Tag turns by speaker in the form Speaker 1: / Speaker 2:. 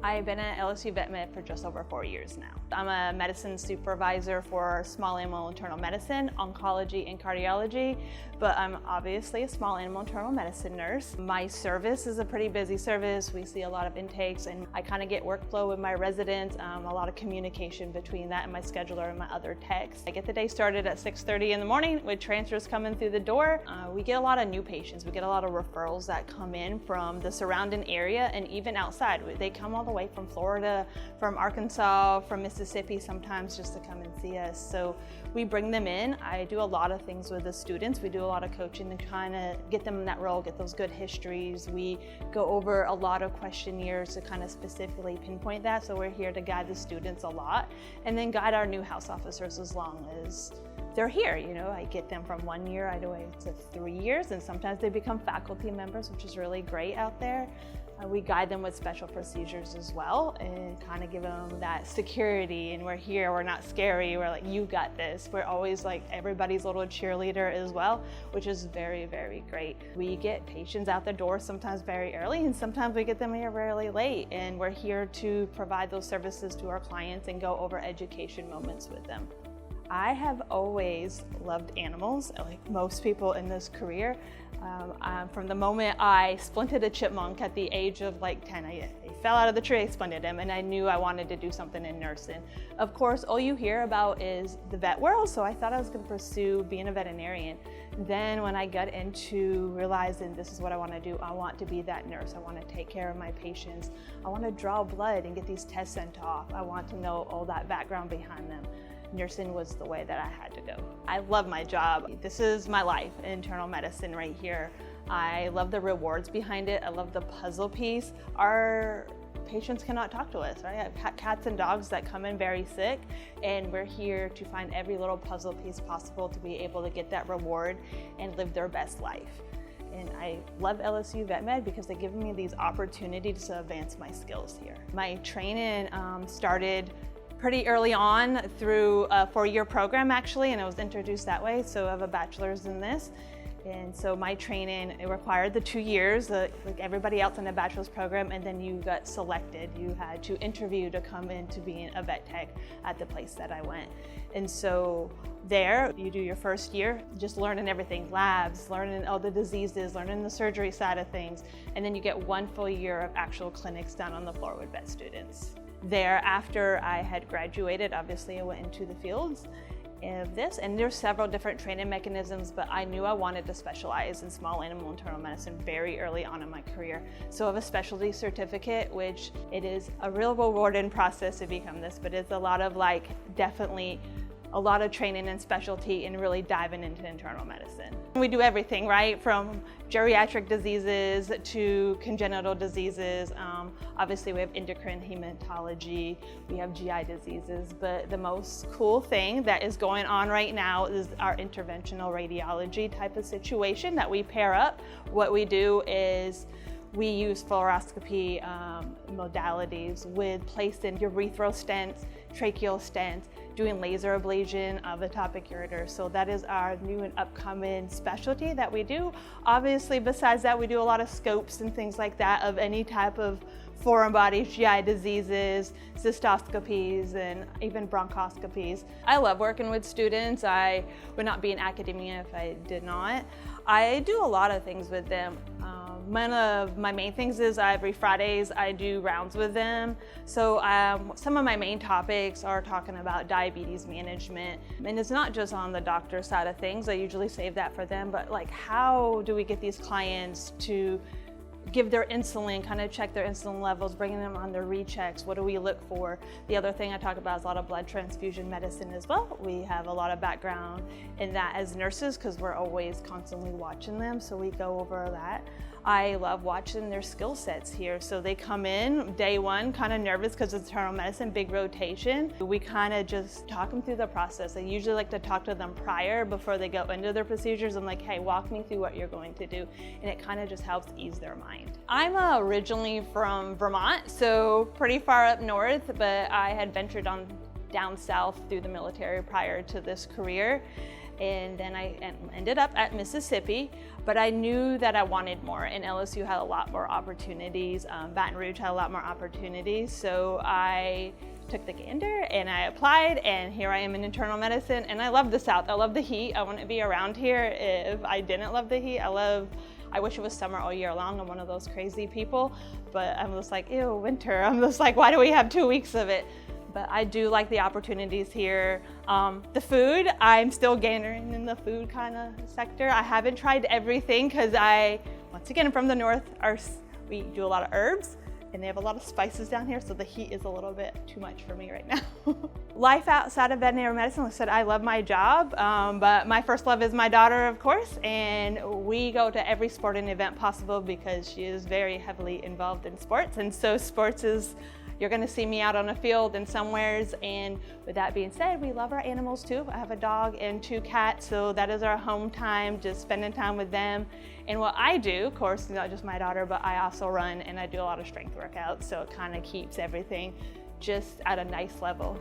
Speaker 1: I've been at LSU Vet Med for just over 4 years now. I'm a medicine supervisor for small animal internal medicine, oncology, and cardiology, but I'm obviously a small animal internal medicine nurse. My service is a pretty busy service. We see a lot of intakes, and I kind of get workflow with my residents, a lot of communication between that and my scheduler and my other techs. I get the day started at 6:30 in the morning with transfers coming through the door. We get a lot of new patients. We get a lot of referrals that come in from the surrounding area and even outside. They come all the way from Florida, from Arkansas, from Mississippi sometimes just to come and see us. So we bring them in. I do a lot of things with the students. We do a lot of coaching to kind of get them in that role, get those good histories. We go over a lot of questionnaires to kind of specifically pinpoint that. So we're here to guide the students a lot and then guide our new house officers as long as they're here. You know, I get them from 1 year all the way to 3 years, and sometimes they become faculty members, which is really great out there. We guide them with special procedures as well and kind of give them that security, and we're here, we're not scary, we're like, you got this. We're always like everybody's little cheerleader as well, which is very, very great. We get patients out the door sometimes very early, and sometimes we get them here really late, and we're here to provide those services to our clients and go over education moments with them. I have always loved animals, like most people in this career. From the moment I splinted a chipmunk at the age of like 10, I fell out of the tree, I splinted him, and I knew I wanted to do something in nursing. Of course, all you hear about is the vet world, so I thought I was going to pursue being a veterinarian. Then when I got into realizing this is what I want to do, I want to be that nurse. I want to take care of my patients. I want to draw blood and get these tests sent off. I want to know all that background behind them. Nursing was the way that I had to go. I love my job. This is my life, internal medicine right here. I love the rewards behind it. I love the puzzle piece. Our patients cannot talk to us, right? I have cats and dogs that come in very sick, and we're here to find every little puzzle piece possible to be able to get that reward and live their best life. And I love LSU Vet Med because they give me these opportunities to advance my skills here. My training started pretty early on through a 4-year program actually, and I was introduced that way. So I have a bachelor's in this. And so my training, it required the 2 years, like everybody else in a bachelor's program, and then you got selected. You had to interview to come into being a vet tech at the place that I went. And so there, you do your first year, just learning everything, labs, learning all the diseases, learning the surgery side of things, and then you get 1 full year of actual clinics down on the floor with vet students. There, after I had graduated, obviously I went into the fields of this, and there's several different training mechanisms, but I knew I wanted to specialize in small animal internal medicine very early on in my career. So I have a specialty certificate, which it is a real rewarding process to become this, but it's a lot of definitely a lot of training and specialty and really diving into internal medicine. We do everything, right? From geriatric diseases to congenital diseases. Obviously we have endocrine, hematology, we have GI diseases, but the most cool thing that is going on right now is our interventional radiology type of situation that we pair up. What we do is we use fluoroscopy modalities with placing urethral stents, tracheal stents, doing laser ablation of the topic ureter. So that is our new and upcoming specialty that we do. Obviously, besides that, we do a lot of scopes and things like that of any type of foreign body, GI diseases, cystoscopies, and even bronchoscopies. I love working with students. I would not be in academia if I did not. I do a lot of things with them. One of my main things is every Fridays I do rounds with them. So some of my main topics are talking about diabetes management. And it's not just on the doctor side of things. I usually save that for them, but like how do we get these clients to give their insulin, kind of check their insulin levels, bringing them on their rechecks. What do we look for? The other thing I talk about is a lot of blood transfusion medicine as well. We have a lot of background in that as nurses because we're always constantly watching them, so we go over that. I love watching their skill sets here. So they come in day one kind of nervous because it's internal medicine, big rotation. We kind of just talk them through the process. I usually like to talk to them prior before they go into their procedures. I'm like, hey, walk me through what you're going to do. And it kind of just helps ease their mind. I'm originally from Vermont, so pretty far up north, but I had ventured on down south through the military prior to this career. and then I ended up at Mississippi, but I knew that I wanted more, and LSU had a lot more opportunities. Baton Rouge had a lot more opportunities, so I took the gander and I applied, and here I am in internal medicine, and I love the South. I love the heat. I wouldn't be around here if I didn't love the heat. I wish it was summer all year long. I'm one of those crazy people, but I'm just like, ew, winter. I'm just like, why do we have 2 weeks of it? But I do like the opportunities here. The food, I'm still gandering in the food kind of sector. I haven't tried everything because once again, from the north, we do a lot of herbs, and they have a lot of spices down here, so the heat is a little bit too much for me right now. Life outside of veterinary medicine, like I said, I love my job, but my first love is my daughter, of course, and we go to every sporting event possible because she is very heavily involved in sports, and so sports is, you're gonna see me out on a field and somewheres. And with that being said, we love our animals too. I have a dog and 2 cats, so that is our home time, just spending time with them. And what I do, of course, not just my daughter, but I also run and I do a lot of strength workouts, so it kind of keeps everything just at a nice level.